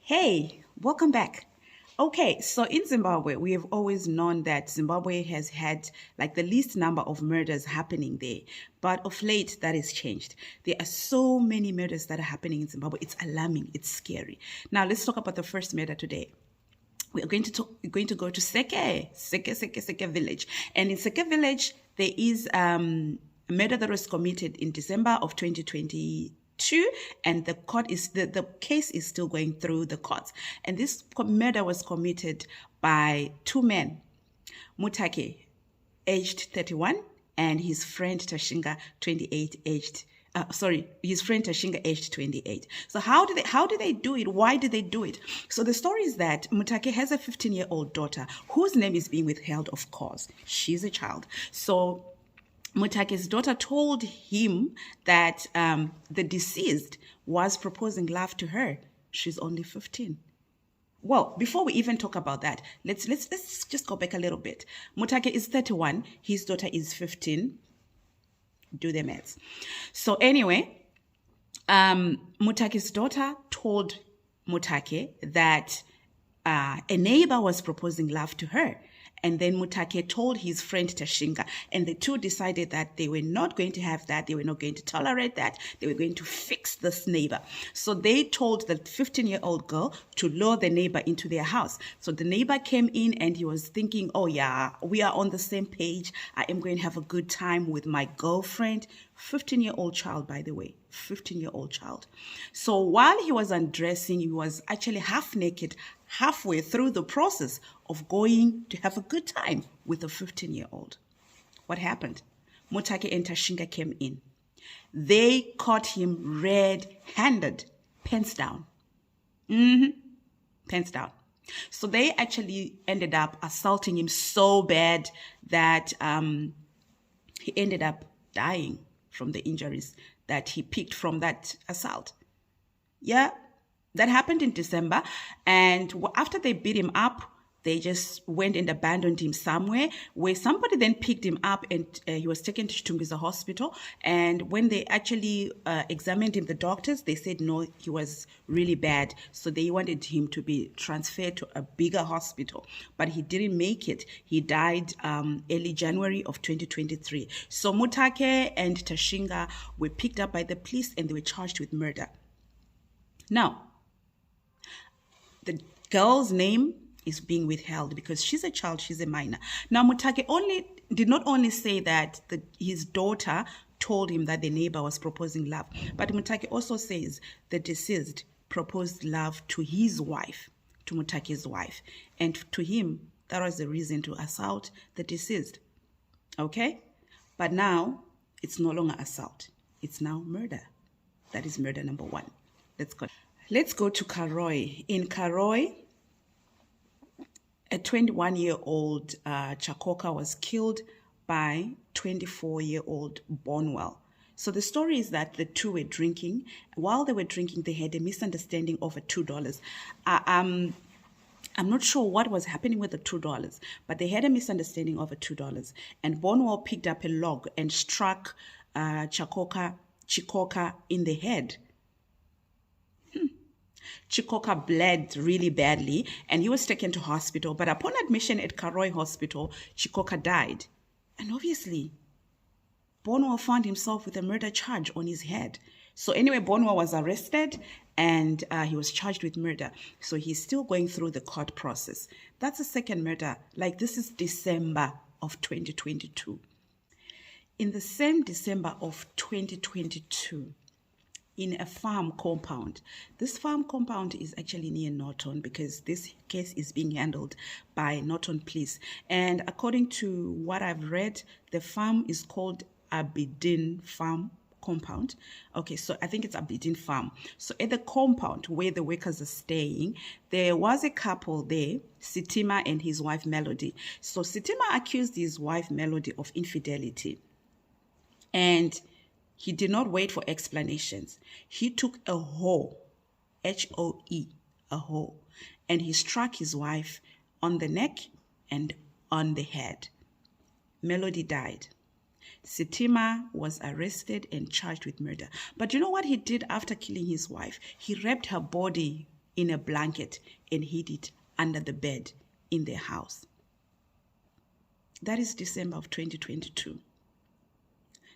Hey, welcome back. Okay, so in Zimbabwe, we have always known that Zimbabwe has had like the least number of murders happening there. But of late, that has changed. There are so many murders that are happening in Zimbabwe. It's alarming. It's scary. Now, let's talk about the first murder today. We're going to go to Seke Village. And in Seke Village, there is a murder that was committed in December of 2022, and the case is still going through the courts. And this murder was committed by two men, Mutake, aged 31, and his friend Tashinga, 28, his friend Tashinga, aged 28. So how did they do it? Why did they do it? So the story is that Mutake has a 15-year-old daughter whose name is being withheld, of course. She's a child. So Mutake's daughter told him that the deceased was proposing love to her. She's only 15. Well, before we even talk about that, let's just go back a little bit. Mutake is 31. His daughter is 15. Do the maths. So anyway, Mutake's daughter told Mutake that a neighbor was proposing love to her. And then Mutake told his friend Tashinga, and the two decided that they were not going to have that. They were not going to tolerate that. They were going to fix this neighbor. So they told the 15-year-old girl to lure the neighbor into their house. So the neighbor came in and he was thinking, oh yeah, we are on the same page. I am going to have a good time with my girlfriend. 15-year-old child, by the way, 15-year-old child. So while he was undressing, he was actually half naked, halfway through the process of going to have a good time with a 15-year-old. What happened? Mutake and Tashinga came in. They caught him red-handed, pants down. Pants down. So they actually ended up assaulting him so bad that he ended up dying from the injuries that he picked from that assault. Yeah, that happened in December. And after they beat him up, they just went and abandoned him somewhere where somebody then picked him up, and he was taken to Shurugwi hospital. And when they actually examined him, the doctors, they said, no, he was really bad. So they wanted him to be transferred to a bigger hospital, but he didn't make it. He died early January of 2023. So Mutake and Tashinga were picked up by the police and they were charged with murder. Now, the girl's name is being withheld because she's a child, she's a minor. Now, Mutake did not only say that his daughter told him that the neighbor was proposing love, but Mutake also says the deceased proposed love to his wife, to Mutake's wife. And to him, that was the reason to assault the deceased. Okay? But now, it's no longer assault. It's now murder. That is murder number one. Let's go to Karoi. In Karoi, a 21-year-old Chakoka was killed by 24-year-old Bonwell. So the story is that the two were drinking. While they were drinking, they had a misunderstanding over $2. I'm not sure what was happening with the $2, but they had a misunderstanding over $2. And Bonwell picked up a log and struck Chikoka in the head. Chikoka bled really badly and he was taken to hospital. But upon admission at Karoi Hospital, Chikoka died. And obviously, Bonwell found himself with a murder charge on his head. So anyway, Bonwell was arrested and he was charged with murder. So he's still going through the court process. That's the second murder. Like, this is December of 2022. In the same December of 2022, in a farm compound. This farm compound is actually near Norton because this case is being handled by Norton Police. And according to what I've read, the farm is called Abidin Farm Compound. Okay, so I think it's Abidin Farm. So at the compound where the workers are staying, there was a couple there, Sitima and his wife Melody. So Sitima accused his wife Melody of infidelity. And he did not wait for explanations. He took a hoe, H-O-E, a hoe, and he struck his wife on the neck and on the head. Melody died. Sitima was arrested and charged with murder. But you know what he did after killing his wife? He wrapped her body in a blanket and hid it under the bed in their house. That is December of 2022.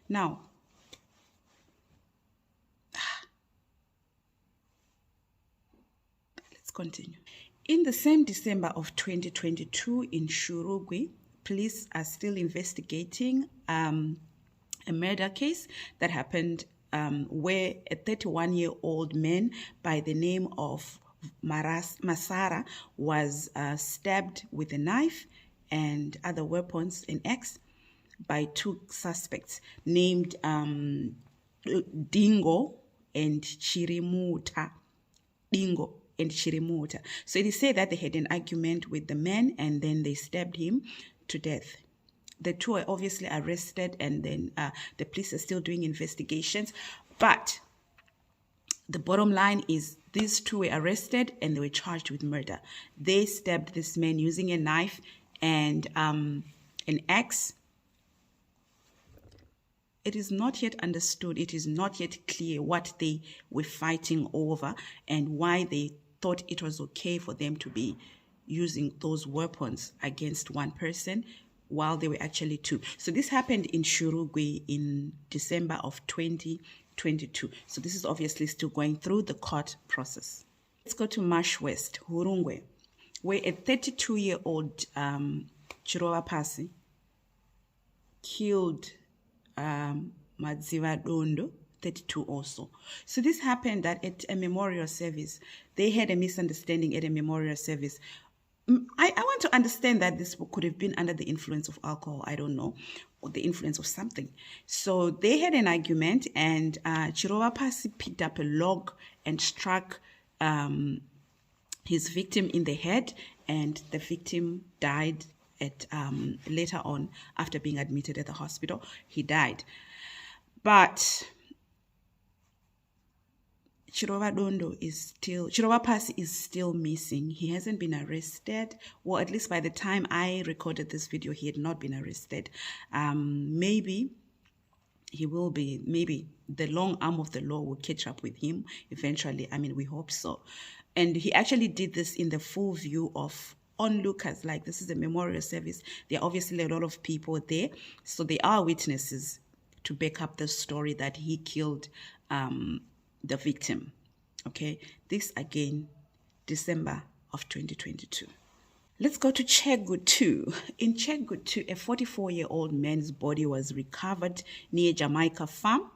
Now, let's continue. In the same December of 2022 in Shurugwi, police are still investigating a murder case that happened where a 31-year-old man by the name of Masara was stabbed with a knife and other weapons, an axe, by two suspects named Dingo and Chirimuta. Dingo and Chirimuta. So it is said that they had an argument with the man and then they stabbed him to death. The two are obviously arrested, and then the police are still doing investigations. But the bottom line is these two were arrested and they were charged with murder. They stabbed this man using a knife and an axe. It is not yet understood, it is not yet clear what they were fighting over and why they thought it was okay for them to be using those weapons against one person while they were actually two. So this happened in Shurugwi in December of 2022. So this is obviously still going through the court process. Let's go to Marsh West, Hurungwe, where a 32-year-old Chirova Pasi killed Madziva Dondo, 32 also. So this happened that at a memorial service, they had a misunderstanding at a memorial service. I want to understand that this could have been under the influence of alcohol, I don't know, or the influence of something. So they had an argument, and Chirova Pasi picked up a log and struck his victim in the head, and the victim died at later on after being admitted at the hospital. He died. But Chirova Pasi is still missing. He hasn't been arrested. Well, at least by the time I recorded this video, he had not been arrested. Maybe he will be. Maybe the long arm of the law will catch up with him eventually. I mean, we hope so. And he actually did this in the full view of onlookers. Like, this is a memorial service. There are obviously a lot of people there. So there are witnesses to back up the story that he killed the victim. Okay, this again, December of 2022. Let's go to Chagundu. In Chagundu, a 44-year-old man's body was recovered near Jamaica Farm.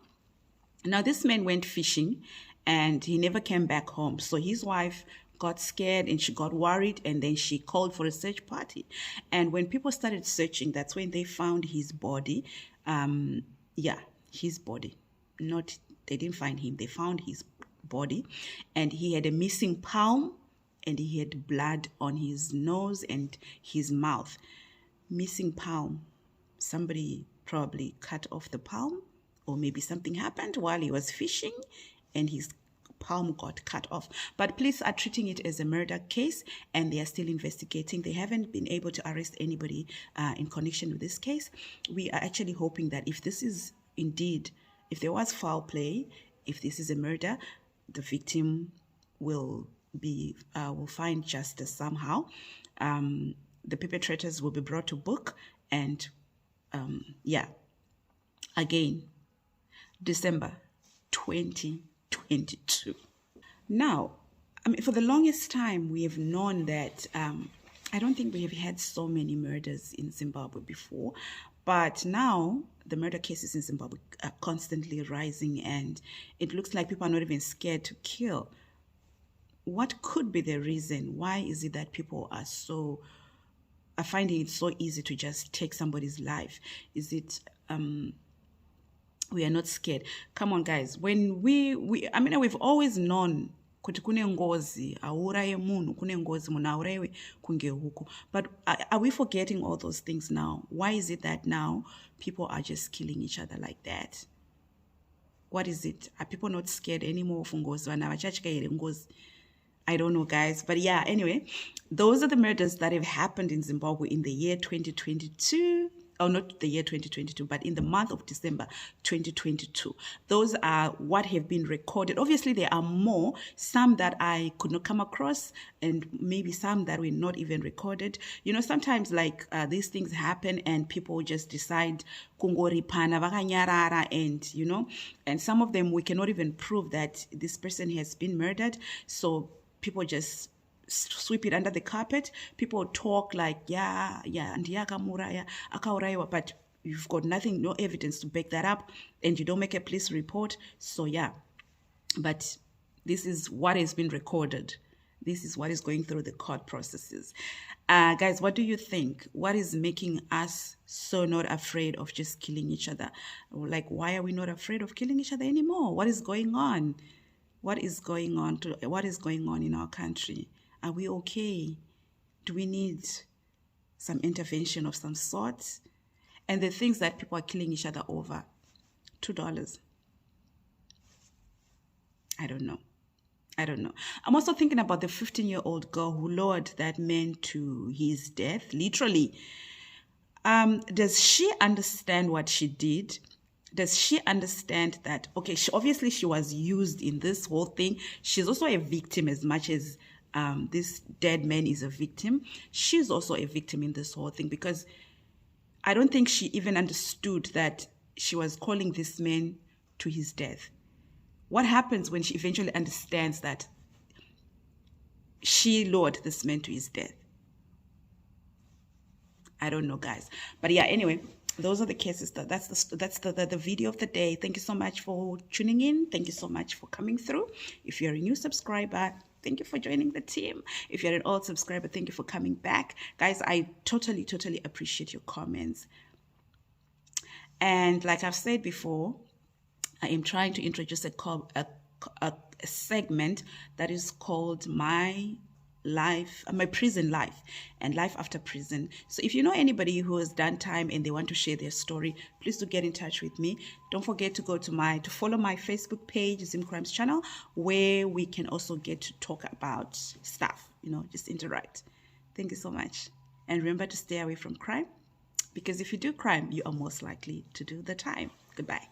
Now, this man went fishing and he never came back home. So his wife got scared and she got worried, and then she called for a search party. And when people started searching, that's when they found his body. His body. They didn't find him. They found his body, and he had a missing palm, and he had blood on his nose and his mouth. Missing palm. Somebody probably cut off the palm, or maybe something happened while he was fishing and his palm got cut off. But police are treating it as a murder case, and they are still investigating. They haven't been able to arrest anybody in connection with this case. We are actually hoping that if this is indeed, if there was foul play, if this is a murder, the victim will find justice somehow. The perpetrators will be brought to book, and again, December 2022. Now, I mean, for the longest time, we have known that I don't think we have had so many murders in Zimbabwe before, but now the murder cases in Zimbabwe are constantly rising, and it looks like people are not even scared to kill. What could be the reason? Why is it that people are finding it so easy to just take somebody's life? Is it we are not scared? Come on, guys. When we've always known kuti kune ngozi auraye munhu, kune ngozi munhu aurayiwe kunge huku. But are we forgetting all those things now? Why is it that now people are just killing each other like that? What is it? Are people not scared anymore of ngozi? I don't know, guys. But yeah, anyway, those are the murders that have happened in Zimbabwe in the year 2022. oh, not the year 2022, but in the month of December 2022. Those are what have been recorded. Obviously, there are more, some that I could not come across, and maybe some that were not even recorded. You know, sometimes like these things happen and people just decide kungoripana vakanyarara, and you know, and some of them we cannot even prove that this person has been murdered. So people just sweep it under the carpet. People talk like, yeah, and akauraiwa, but you've got nothing, no evidence to back that up, and you don't make a police report. So yeah, but this is what has been recorded. This is what is going through the court processes. Guys, what do you think? What is making us so not afraid of just killing each other? Like, why are we not afraid of killing each other anymore? What is going on? What is going on? What is going on in our country? Are we okay? Do we need some intervention of some sort? And the things that people are killing each other over, $2. I don't know. I'm also thinking about the 15-year-old girl who lured that man to his death, literally. Does she understand what she did? Does she understand that, okay, obviously she was used in this whole thing. She's also a victim as much as this dead man is a victim. She's also a victim in this whole thing, because I don't think she even understood that she was calling this man to his death. What happens when she eventually understands that she lured this man to his death? I don't know, guys. But yeah, anyway, those are the cases. That's the video of the day. Thank you so much for tuning in. Thank you so much for coming through. If you're a new subscriber, thank you for joining the team. If you're an old subscriber, thank you for coming back. Guys, I totally appreciate your comments. And like I've said before, I am trying to introduce a segment that is called my prison life and life after prison. So if you know anybody who has done time and they want to share their story, please do get in touch with me. Don't forget to to follow my Facebook page, Zim Crimes Channel, where we can also get to talk about stuff, you know, just interact. Thank you so much. And remember to stay away from crime, because if you do crime, you are most likely to do the time. Goodbye.